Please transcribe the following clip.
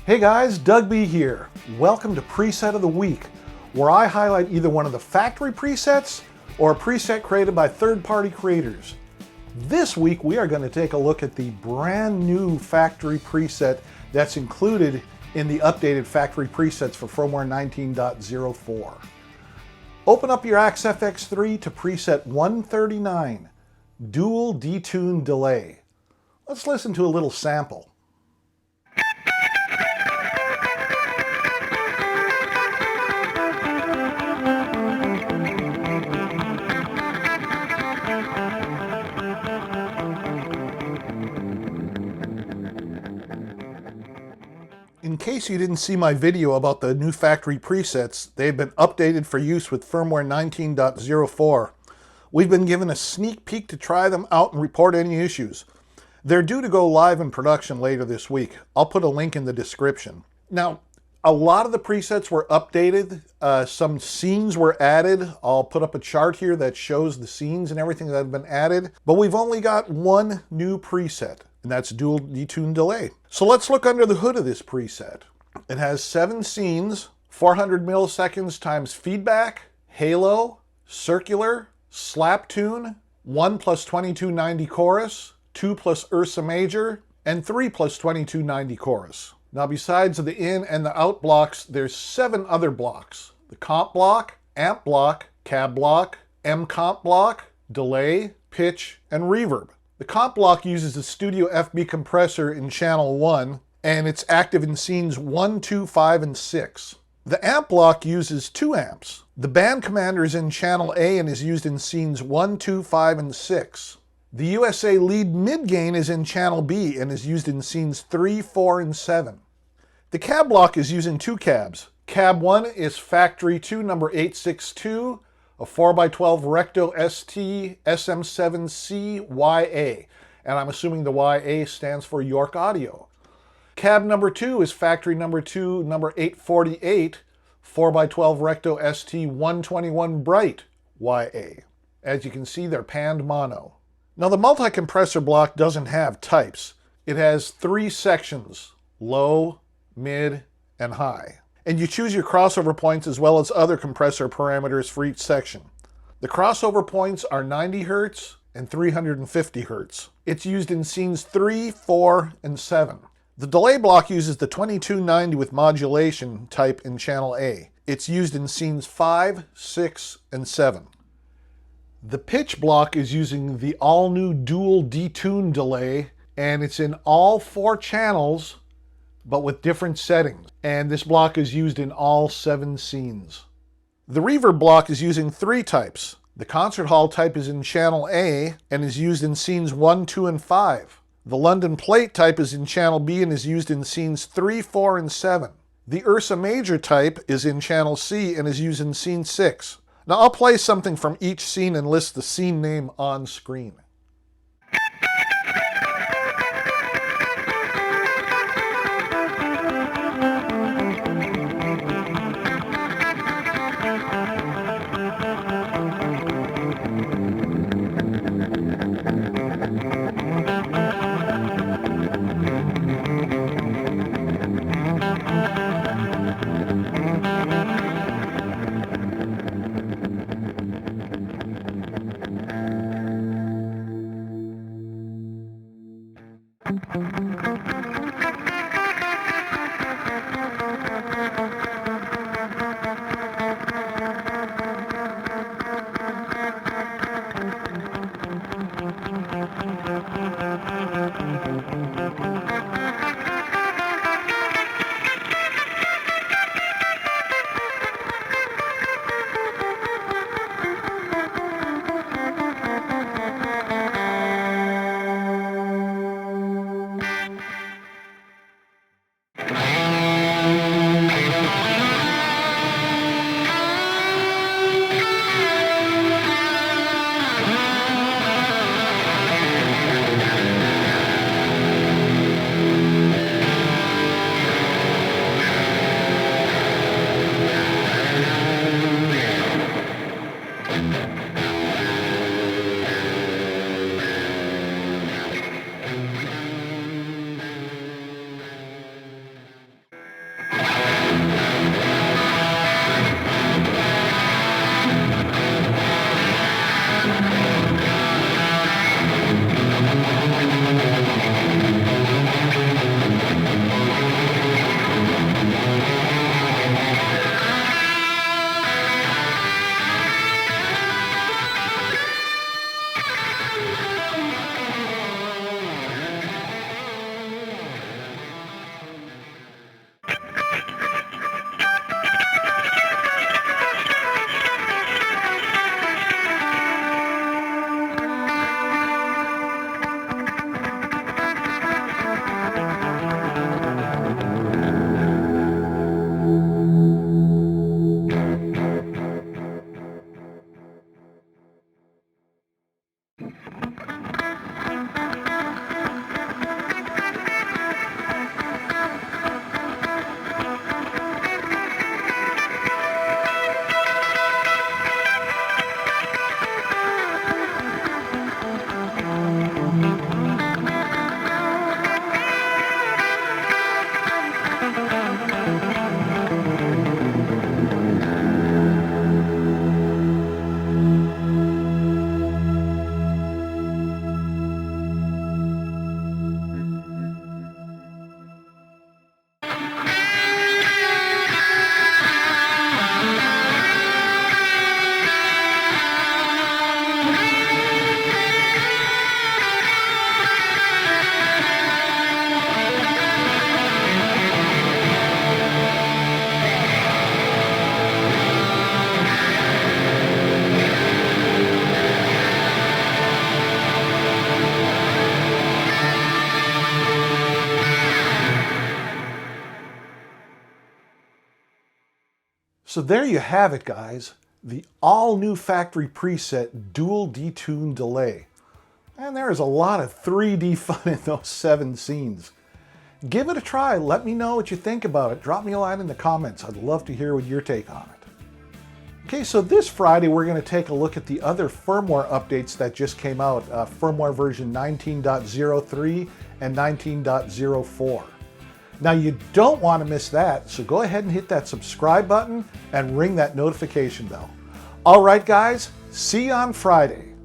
Hey guys, Doug B here. Welcome to Preset of the Week, where I highlight either one of the factory presets or a preset created by third-party creators. This week we are going to take a look at the brand new factory preset that's included in the updated factory presets for firmware 19.04. Open up your Axe FX3 to preset 139, Dual Detune Delay. Let's listen to a little sample. In case you didn't see my video about the new factory presets, they've been updated for use with firmware 19.04. We've been given a sneak peek to try them out and report any issues. They're due to go live in production later this week. I'll put a link in the description. Now, a lot of the presets were updated. Some scenes were added. I'll put up a chart here that shows the scenes and everything that have been added. But we've only got one new preset, and that's Dual Detune Delay. So let's look under the hood of this preset. It has 7 scenes, 400 milliseconds times feedback, halo, circular, slap tune, 1 plus 2290 chorus, 2 plus Ursa major, and 3 plus 2290 chorus. Now besides the in and the out blocks, there's 7 other blocks. The comp block, amp block, cab block, M comp block, delay, pitch, and reverb. The comp block uses the Studio FB compressor in channel 1, and it's active in scenes 1, 2, 5, and 6. The amp block uses 2 amps. The band commander is in channel A and is used in scenes 1, 2, 5, and 6. The USA lead mid-gain is in channel B and is used in scenes 3, 4, and 7. The cab block is using 2 cabs. Cab 1 is Factory 2 number 862, a 4x12 Recto ST SM7C YA, and I'm assuming the YA stands for York Audio. Cab number 2 is Factory number 2 number 848, 4x12 Recto ST 121 Bright YA. As you can see, they're panned mono. Now the multi-compressor block doesn't have types. It has 3 sections, low, mid, and high. And you choose your crossover points as well as other compressor parameters for each section. The crossover points are 90 Hz and 350 Hz. It's used in scenes 3, 4, and 7. The delay block uses the 2290 with modulation type in channel A. It's used in scenes 5, 6, and 7. The pitch block is using the all-new Dual Detune Delay, and it's in all 4 channels, but with different settings. And this block is used in all 7 scenes. The reverb block is using 3 types. The concert hall type is in channel A and is used in scenes 1, 2, and 5. The London plate type is in channel B and is used in scenes 3, 4, and 7. The Ursa major type is in channel C and is used in scene 6. Now I'll play something from each scene and list the scene name on screen. So there you have it, guys. The all-new factory preset dual detune delay. And there is a lot of 3D fun in those 7 scenes. Give it a try. Let me know what you think about it. Drop me a line in the comments. I'd love to hear what your take on it. Okay, so this Friday we're going to take a look at the other firmware updates that just came out, firmware version 19.03 and 19.04. Now you don't want to miss that, so go ahead and hit that subscribe button and ring that notification bell. All right, guys, see you on Friday.